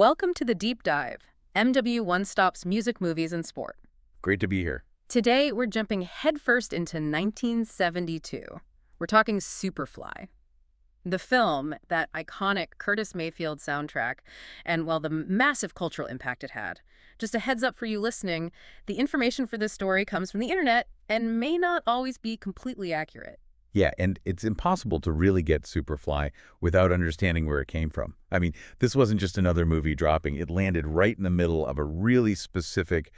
Welcome to the Deep Dive, MW One Stop's music, movies, and sport. Great to be here. Today, we're jumping headfirst into 1972. We're talking Superfly. The film, that iconic Curtis Mayfield soundtrack, and, well, the massive cultural impact it had. Just a heads up for you listening, the information for this story comes from the internet and may not always be completely accurate. Yeah, and it's impossible to really get Superfly without understanding where it came from. I mean, this wasn't just another movie dropping. It landed right in the middle of a really specific,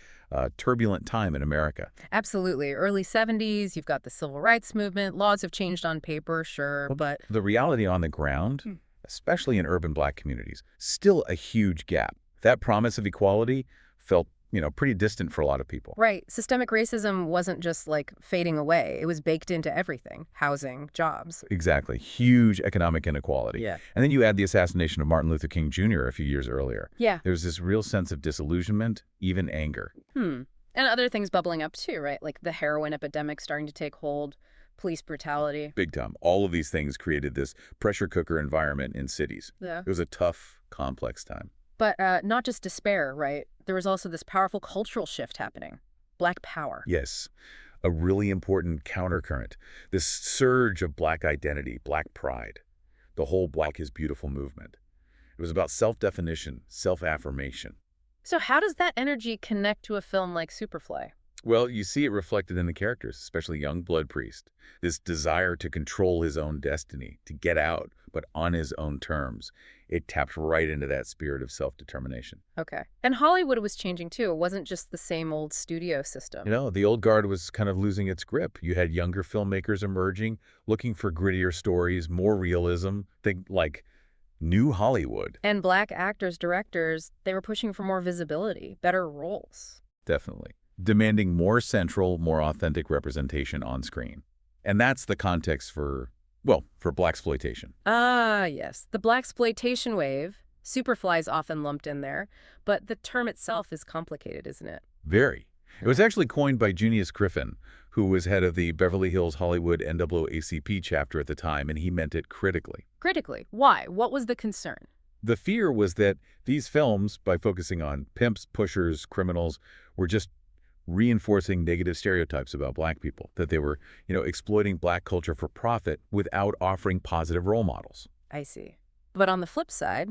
turbulent time in America. Absolutely. Early 70s, you've got the civil rights movement. Laws have changed on paper, sure, Well, but the reality on the ground, especially in urban Black communities, still a huge gap. That promise of equality felt, pretty distant for a lot of people. right. Systemic racism wasn't just like fading away. It was baked into everything. Housing, jobs. Exactly. Huge economic inequality. Yeah. And then you add the assassination of Martin Luther King Jr. a few years earlier. Yeah. There's this real sense of disillusionment, even anger. And other things bubbling up too, right? Like the heroin epidemic starting to take hold, police brutality. Big time. All of these things created this pressure cooker environment in cities. Yeah. It was a tough, complex time. But not just despair, right? There was also this powerful cultural shift happening. Black power. Yes, a really important countercurrent. This surge of Black identity, Black pride. The whole Black is Beautiful movement. It was about self-definition, self-affirmation. So how does that energy connect to a film like Superfly? Well, you see it reflected in the characters, especially young Blood Priest. This desire to control his own destiny, to get out, but on his own terms. It tapped right into that spirit of self-determination. Okay. And Hollywood was changing too. It wasn't just the same old studio system. The old guard was kind of losing its grip. You had younger filmmakers emerging, looking for grittier stories, more realism. Think like New Hollywood. And Black actors, directors, they were pushing for more visibility, better roles. Definitely. Demanding more central, more authentic representation on screen. And that's the context for Blaxploitation. Ah, yes. The Blaxploitation wave. Superfly is often lumped in there, but the term itself is complicated, isn't it? Very. It was actually coined by Junius Griffin, who was head of the Beverly Hills Hollywood NAACP chapter at the time, and he meant it critically. Critically. Why? What was the concern? The fear was that these films, by focusing on pimps, pushers, criminals, were just reinforcing negative stereotypes about Black people, that they were, exploiting Black culture for profit without offering positive role models. I see. But on the flip side,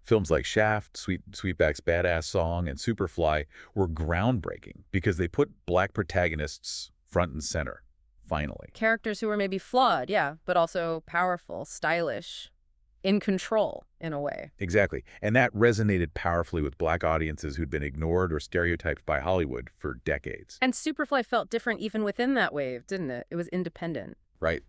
Films like Shaft, Sweetback's Badass Song, and Superfly were groundbreaking because they put Black protagonists front and center, finally. characters who were maybe flawed, yeah, but also powerful, stylish, in control, in a way. Exactly. And that resonated powerfully with Black audiences who'd been ignored or stereotyped by Hollywood for decades. And Superfly felt different even within that wave, didn't it? It was independent. Right.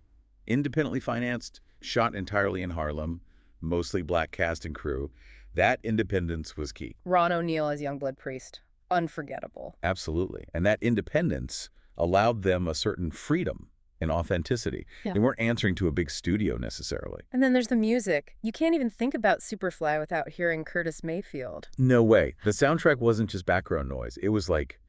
Independently financed, shot entirely in Harlem, mostly Black cast and crew. That independence was key. Ron O'Neal as young Blood Priest. Unforgettable. Absolutely. And that independence allowed them a certain freedom and authenticity. Yeah. They weren't answering to a big studio necessarily. And then there's the music. You can't even think about Superfly without hearing Curtis Mayfield. No way. The soundtrack wasn't just background noise. It was like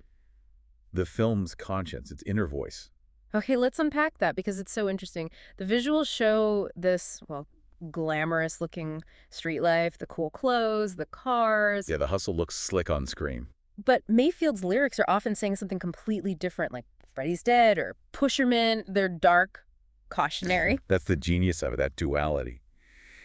the film's conscience, its inner voice. Okay, let's unpack that because it's so interesting. The visuals show this, well, glamorous-looking street life, the cool clothes, the cars. Yeah, the hustle looks slick on screen. But Mayfield's lyrics are often saying something completely different, like Freddie's dead or Pusherman. They're dark, cautionary. That's the genius of it, that duality.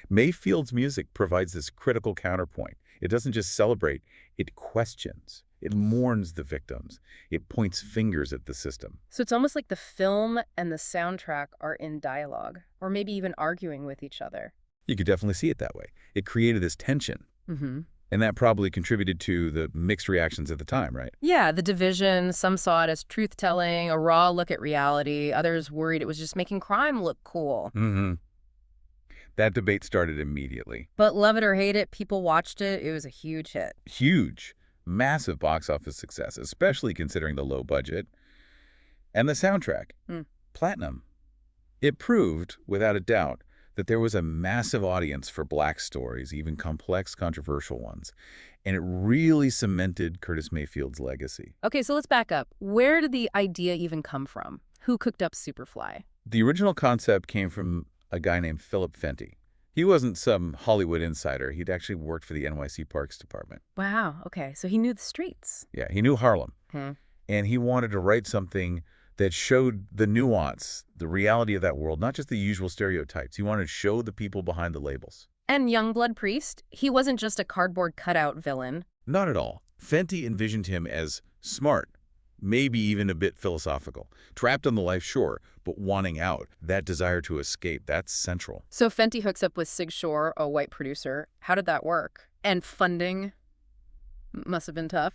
Mayfield's music provides this critical counterpoint. It doesn't just celebrate, it questions. It mourns the victims. It points fingers at the system. So it's almost like the film and the soundtrack are in dialogue, or maybe even arguing with each other. You could definitely see it that way. It created this tension. Mm-hmm. And that probably contributed to the mixed reactions at the time, right? Yeah, the division. Some saw it as truth-telling, a raw look at reality. Others worried it was just making crime look cool. Mm-hmm. That debate started immediately. But love it or hate it, people watched it. It was a huge hit. Huge, massive box office success, especially considering the low budget. And the soundtrack, platinum. It proved, without a doubt, that there was a massive audience for Black stories, even complex, controversial ones. And it really cemented Curtis Mayfield's legacy. Okay, so let's back up. Where did the idea even come from? Who cooked up Superfly? The original concept came from a guy named Philip Fenty. He wasn't some Hollywood insider. He'd actually worked for the NYC Parks Department. Wow, okay, so he knew the streets. Yeah, he knew Harlem. Hmm. And he wanted to write something that showed the nuance, the reality of that world, not just the usual stereotypes. He wanted to show the people behind the labels. And Youngblood Priest, he wasn't just a cardboard cutout villain. Not at all. Fenty envisioned him as smart, maybe even a bit philosophical. Trapped on the life shore, but wanting out. That desire to escape, that's central. So Fenty hooks up with Sig Shore, a white producer. How did that work? And funding must have been tough.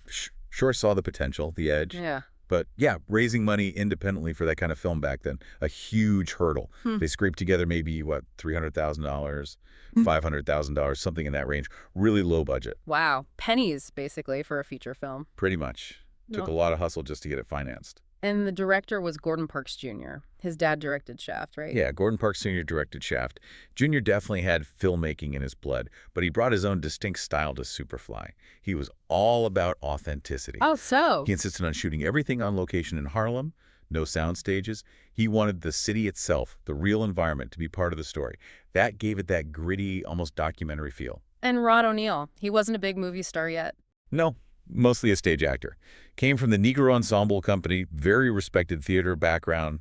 Shore saw the potential, the edge. Yeah. But yeah, raising money independently for that kind of film back then, a huge hurdle. They scraped together maybe, what, $300,000, $500,000, something in that range. Really low budget. Wow. Pennies, basically, for a feature film. Pretty much. Took a lot of hustle just to get it financed. And the director was Gordon Parks Jr. His dad directed Shaft, right? Yeah, Gordon Parks Sr. directed Shaft. Jr. definitely had filmmaking in his blood, but he brought his own distinct style to Superfly. He was all about authenticity. Oh, so? He insisted on shooting everything on location in Harlem, no sound stages. He wanted the city itself, the real environment, to be part of the story. That gave it that gritty, almost documentary feel. And Rod O'Neal, he wasn't a big movie star yet. No, mostly a stage actor. Came from the Negro Ensemble Company, very respected theater background.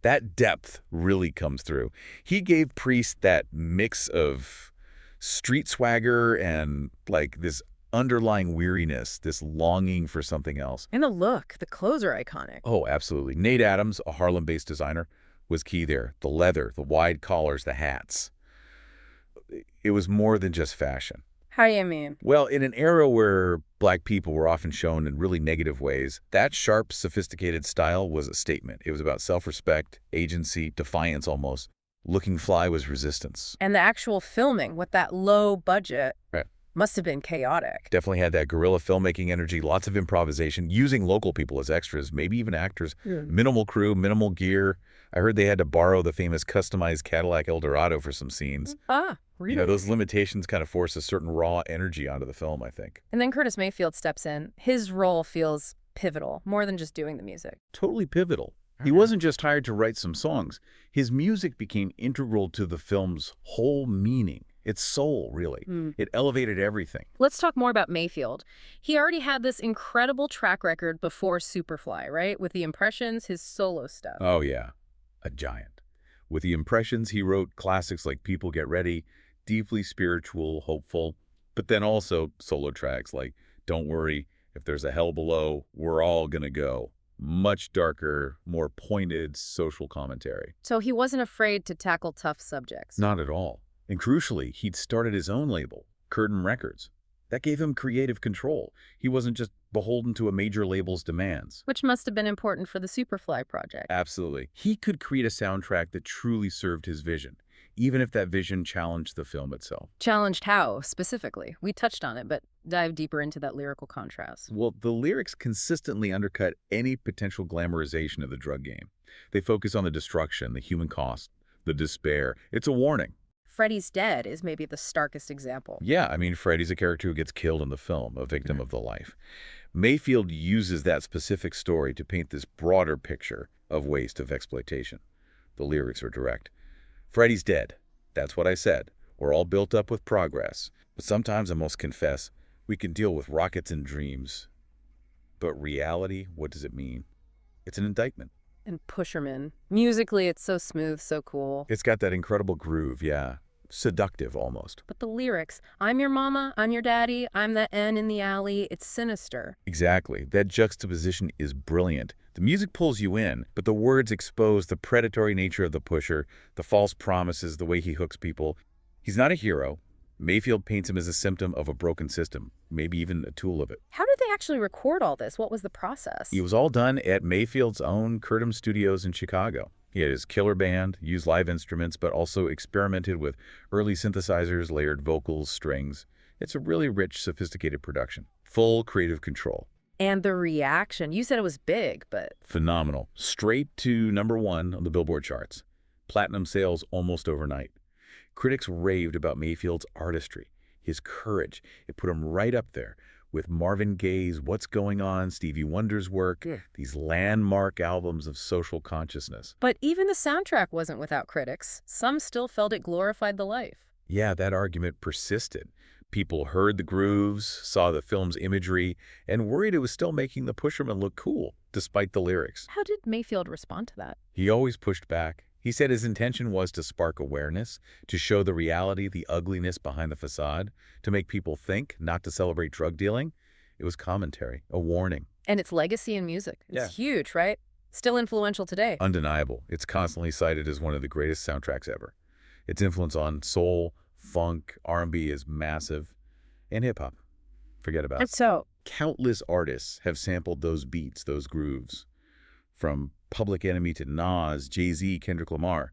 That depth really comes through. He gave Priest that mix of street swagger and like this underlying weariness, this longing for something else. And the look, the clothes are iconic. Oh, absolutely. Nate Adams, a Harlem-based designer, was key there. The leather, the wide collars, the hats. It was more than just fashion. How do you mean? Well, in an era where black people were often shown in really negative ways, that sharp, sophisticated style was a statement. It was about self-respect, agency, defiance almost. Looking fly was resistance. And the actual filming with that low budget Right. must have been chaotic. Definitely had that guerrilla filmmaking energy, lots of improvisation, using local people as extras, maybe even actors. Minimal crew, minimal gear. I heard they had to borrow the famous customized Cadillac Eldorado for some scenes. Ah, really? You know, those limitations kind of force a certain raw energy onto the film, I think. And then Curtis Mayfield steps in. His role feels pivotal, more than just doing the music. Totally pivotal. He wasn't just hired to write some songs. His music became integral to the film's whole meaning. Its soul, really. It elevated everything. Let's talk more about Mayfield. He already had this incredible track record before Superfly, right? With the Impressions, his solo stuff. Oh, yeah. A giant. With the Impressions, he wrote classics like People Get Ready, deeply spiritual, hopeful, but then also solo tracks like Don't Worry, If There's a Hell Below, We're All Gonna Go. Much darker, more pointed social commentary. So he wasn't afraid to tackle tough subjects. Not at all. And crucially, he'd started his own label, Curtain Records. That gave him creative control. He wasn't just beholden to a major label's demands. Which must have been important for the Superfly project. Absolutely. He could create a soundtrack that truly served his vision, even if that vision challenged the film itself. Challenged how, specifically? We touched on it, but dive deeper into that lyrical contrast. Well, the lyrics consistently undercut any potential glamorization of the drug game. They focus on the destruction, the human cost, the despair. It's a warning. Freddie's dead is maybe the starkest example. Yeah, I mean, Freddie's a character who gets killed in the film, a victim of the life. Mayfield uses that specific story to paint this broader picture of waste, of exploitation. The lyrics are direct. Freddie's dead. That's what I said. We're all built up with progress. But sometimes, I must confess, we can deal with rockets and dreams. But reality, what does it mean? It's an indictment. And Pusherman. Musically, it's so smooth, so cool. It's got that incredible groove, yeah. Seductive, almost. But the lyrics, I'm your mama, I'm your daddy, I'm the N in the alley, it's sinister. Exactly. That juxtaposition is brilliant. The music pulls you in, but the words expose the predatory nature of the pusher, the false promises, the way he hooks people. He's not a hero. Mayfield paints him as a symptom of a broken system, maybe even a tool of it. How did they actually record all this? What was the process? It was all done at Mayfield's own Curtin Studios in Chicago. He had his killer band, used live instruments, but also experimented with early synthesizers, layered vocals, strings. It's a really rich, sophisticated production. Full creative control. And the reaction, you said it was big, but... Phenomenal. Straight to #1 on the Billboard charts. Platinum sales almost overnight. Critics raved about Mayfield's artistry, his courage. It put him right up there with Marvin Gaye's What's Going On, Stevie Wonder's work, these landmark albums of social consciousness. But even the soundtrack wasn't without critics. Some still felt it glorified the life. Yeah, that argument persisted. People heard the grooves, saw the film's imagery, and worried it was still making the Pusherman look cool, despite the lyrics. How did Mayfield respond to that? He always pushed back. He said his intention was to spark awareness, to show the reality, the ugliness behind the facade, to make people think, not to celebrate drug dealing. It was commentary, a warning. And its legacy in music. Yeah. It's huge, right? Still influential today. Undeniable. It's constantly cited as one of the greatest soundtracks ever. Its influence on soul, funk, R&B is massive, and hip-hop. Forget about it. So, Countless artists have sampled those beats, those grooves, from Public Enemy to Nas, Jay-Z, Kendrick Lamar.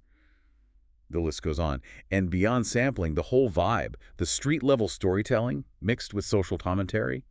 The list goes on. And beyond sampling, the whole vibe, the street-level storytelling mixed with social commentary,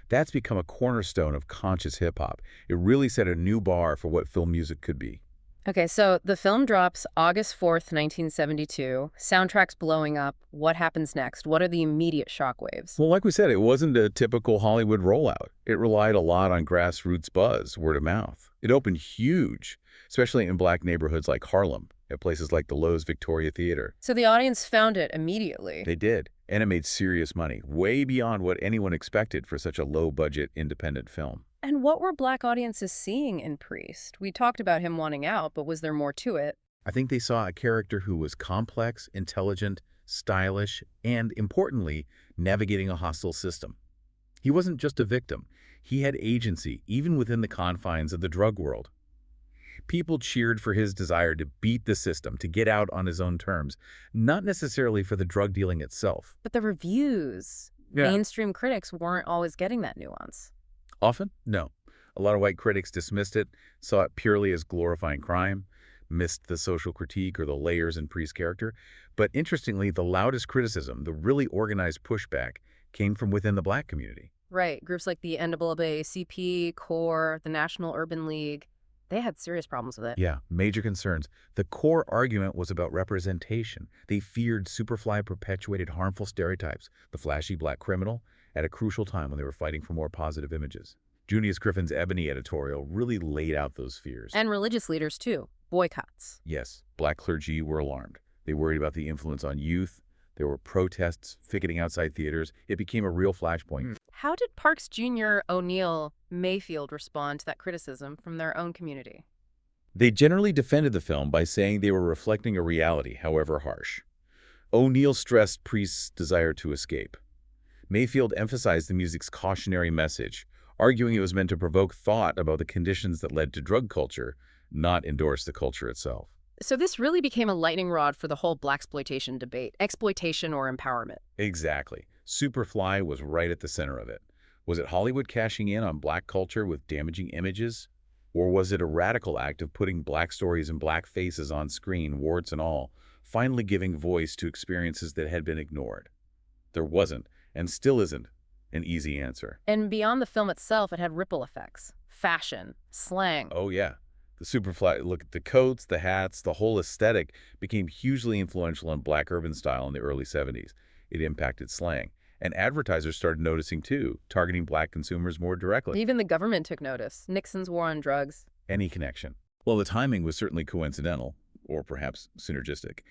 that's become a cornerstone of conscious hip-hop. It really set a new bar for what film music could be. okay, so the film drops August 4th, 1972. Soundtrack's blowing up. What happens next? What are the immediate shockwaves? Well, like we said, it wasn't a typical Hollywood rollout. It relied a lot on grassroots buzz, word of mouth. It opened huge, especially in black neighborhoods like Harlem, at places like the Lowe's Victoria Theater. So the audience found it immediately. They did, and it made serious money, way beyond what anyone expected for such a low-budget independent film. And what were black audiences seeing in Priest? We talked about him wanting out, but was there more to it? I think they saw a character who was complex, intelligent, stylish, and, importantly, navigating a hostile system. He wasn't just a victim. He had agency, even within the confines of the drug world. People cheered for his desire to beat the system, to get out on his own terms, not necessarily for the drug dealing itself. But the reviews, mainstream critics weren't always getting that nuance. Often? No. A lot of white critics dismissed it, saw it purely as glorifying crime, missed the social critique or the layers in Priest's character. But interestingly, the loudest criticism, the really organized pushback, came from within the black community. Right. Groups like the NAACP, CORE, the National Urban League, they had serious problems with it. Yeah, major concerns. The core argument was about representation. They feared Superfly perpetuated harmful stereotypes, the flashy black criminal, at a crucial time when they were fighting for more positive images. Junius Griffin's Ebony editorial really laid out those fears. And religious leaders, too. Boycotts. Yes, black clergy were alarmed. They worried about the influence on youth. There were protests, picketing outside theaters. It became a real flashpoint. How did Parks Jr., O'Neill, Mayfield respond to that criticism from their own community? They generally defended the film by saying they were reflecting a reality, however harsh. O'Neill stressed Priest's desire to escape. Mayfield emphasized the music's cautionary message, arguing it was meant to provoke thought about the conditions that led to drug culture, not endorse the culture itself. So this really became a lightning rod for the whole blaxploitation debate, exploitation or empowerment. Exactly. Superfly was right at the center of it. Was it Hollywood cashing in on black culture with damaging images? Or was it a radical act of putting black stories and black faces on screen, warts and all, finally giving voice to experiences that had been ignored? There wasn't, and still isn't, an easy answer. And beyond the film itself, it had ripple effects. Fashion, slang. Oh, yeah. The Superfly, look at the coats, the hats, the whole aesthetic became hugely influential in black urban style in the early 70s. It impacted slang. And advertisers started noticing, too, targeting black consumers more directly. Even the government took notice. Nixon's war on drugs. Any connection. Well, the timing was certainly coincidental, or perhaps synergistic.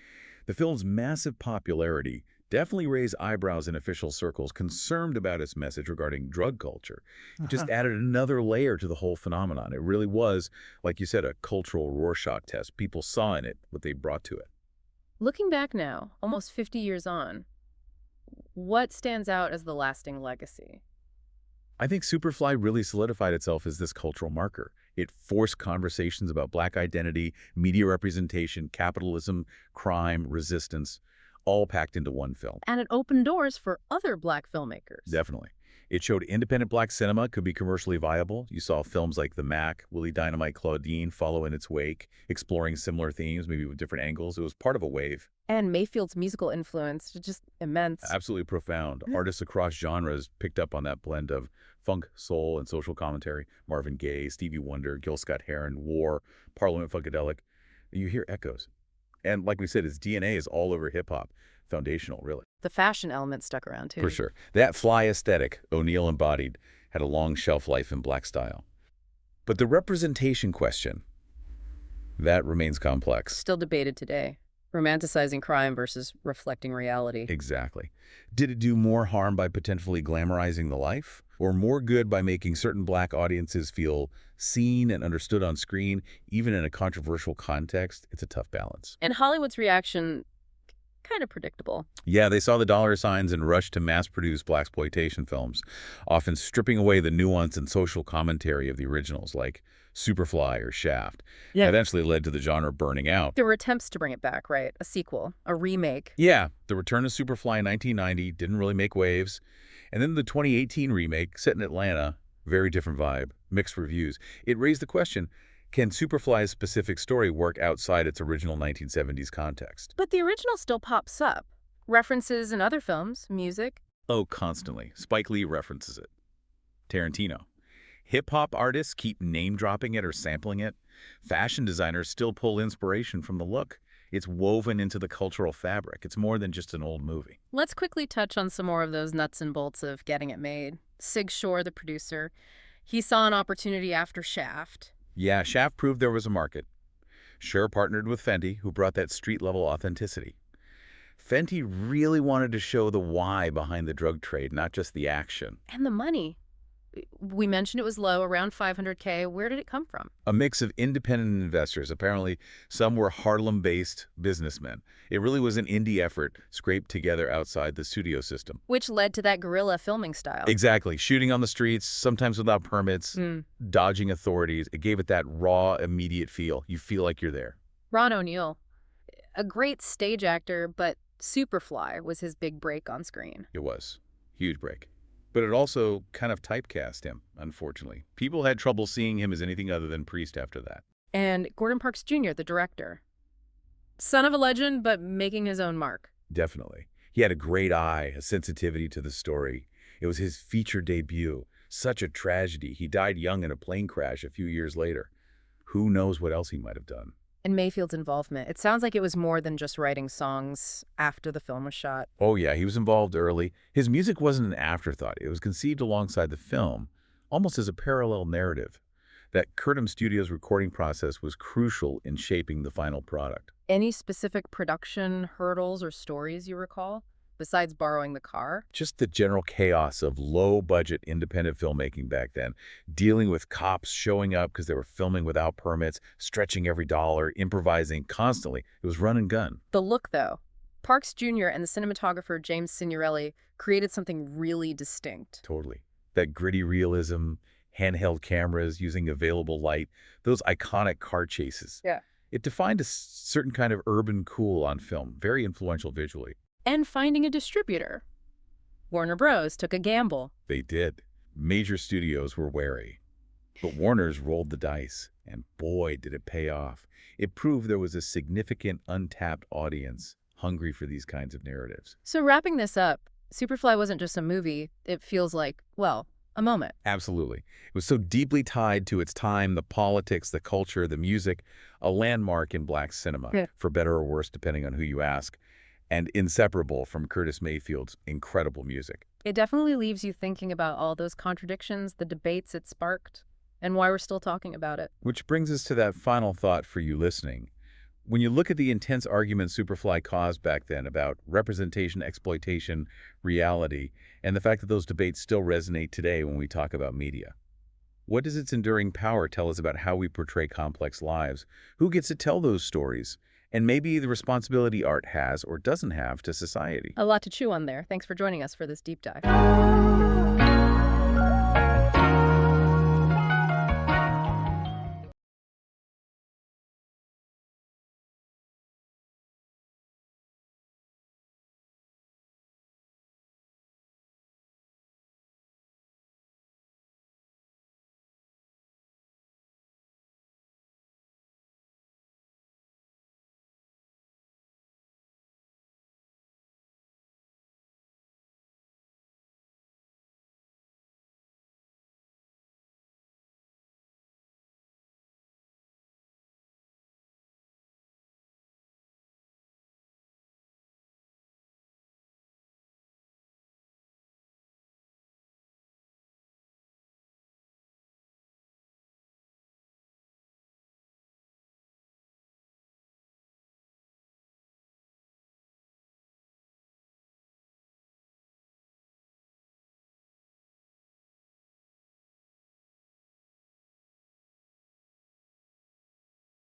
The film's massive popularity definitely raised eyebrows in official circles concerned about its message regarding drug culture. It just added another layer to the whole phenomenon. It really was, like you said, a cultural Rorschach test. People saw in it what they brought to it. Looking back now, almost 50 years on, what stands out as the lasting legacy? I think Superfly really solidified itself as this cultural marker. It forced conversations about black identity, media representation, capitalism, crime, resistance, all packed into one film. And it opened doors for other black filmmakers. Definitely. It showed independent black cinema could be commercially viable. You saw films like The Mac, Willie Dynamite, Claudine follow in its wake, exploring similar themes, maybe with different angles. It was part of a wave. And Mayfield's musical influence was just immense. Absolutely profound. Artists across genres picked up on that blend of funk, soul, and social commentary. Marvin Gaye, Stevie Wonder, Gil Scott-Heron, War, Parliament Funkadelic. You hear echoes. And like we said, its DNA is all over hip-hop. Foundational, really. The fashion element stuck around, too. For sure. That fly aesthetic O'Neill embodied had a long shelf life in black style. But the representation question, that remains complex. Still debated today. Romanticizing crime versus reflecting reality. Exactly. Did it do more harm by potentially glamorizing the life? Or more good by making certain black audiences feel seen and understood on screen, even in a controversial context? It's a tough balance. And Hollywood's reaction, kind of predictable. Yeah, they saw the dollar signs and rushed to mass-produce blaxploitation films, often stripping away the nuance and social commentary of the originals, like Superfly or Shaft. Yeah. Eventually led to the genre burning out. There were attempts to bring it back, right? A sequel, a remake. Yeah, the return of Superfly in 1990 didn't really make waves. And then the 2018 remake, set in Atlanta, very different vibe, mixed reviews. It raised the question, can Superfly's specific story work outside its original 1970s context? But the original still pops up. References in other films, music. Oh, constantly. Spike Lee references it. Tarantino. Hip-hop artists keep name-dropping it or sampling it. Fashion designers still pull inspiration from the look. It's woven into the cultural fabric. It's more than just an old movie. Let's quickly touch on some more of those nuts and bolts of getting it made. Sig Shore, the producer, he saw an opportunity after Shaft. Yeah, Shaft proved there was a market. Shore partnered with Fenty, who brought that street-level authenticity. Fenty really wanted to show the why behind the drug trade, not just the action. And the money. We mentioned it was low, around $500K. Where did it come from? A mix of independent investors. Apparently, some were Harlem-based businessmen. It really was an indie effort scraped together outside the studio system. Which led to that guerrilla filming style. Exactly. Shooting on the streets, sometimes without permits, dodging authorities. It gave it that raw, immediate feel. You feel like you're there. Ron O'Neal, a great stage actor, but Superfly was his big break on screen. It was. Huge break. But it also kind of typecast him, unfortunately. People had trouble seeing him as anything other than Priest after that. And Gordon Parks Jr., the director. Son of a legend, but making his own mark. Definitely. He had a great eye, a sensitivity to the story. It was his feature debut. Such a tragedy. He died young in a plane crash a few years later. Who knows what else he might have done. And Mayfield's involvement. It sounds like it was more than just writing songs after the film was shot. Oh yeah, he was involved early. His music wasn't an afterthought. It was conceived alongside the film, almost as a parallel narrative. That Curtis Studios' recording process was crucial in shaping the final product. Any specific production hurdles or stories you recall, besides borrowing the car? Just the general chaos of low-budget independent filmmaking back then, dealing with cops showing up because they were filming without permits, stretching every dollar, improvising constantly. It was run and gun. The look, though. Parks Jr. and the cinematographer James Signorelli created something really distinct. Totally. That gritty realism, handheld cameras using available light, those iconic car chases. Yeah. It defined a certain kind of urban cool on film, very influential visually. And finding a distributor. Warner Bros. Took a gamble. They did. Major studios were wary. But Warner's rolled the dice, and boy, did it pay off. It proved there was a significant untapped audience hungry for these kinds of narratives. So wrapping this up, Superfly wasn't just a movie. It feels like, well, a moment. Absolutely. It was so deeply tied to its time, the politics, the culture, the music, a landmark in black cinema, for better or worse, depending on who you ask, and inseparable from Curtis Mayfield's incredible music. It definitely leaves you thinking about all those contradictions, the debates it sparked, and why we're still talking about it. Which brings us to that final thought for you listening. When you look at the intense arguments Superfly caused back then about representation, exploitation, reality, and the fact that those debates still resonate today when we talk about media, what does its enduring power tell us about how we portray complex lives? Who gets to tell those stories? And maybe the responsibility art has or doesn't have to society. A lot to chew on there. Thanks for joining us for this deep dive.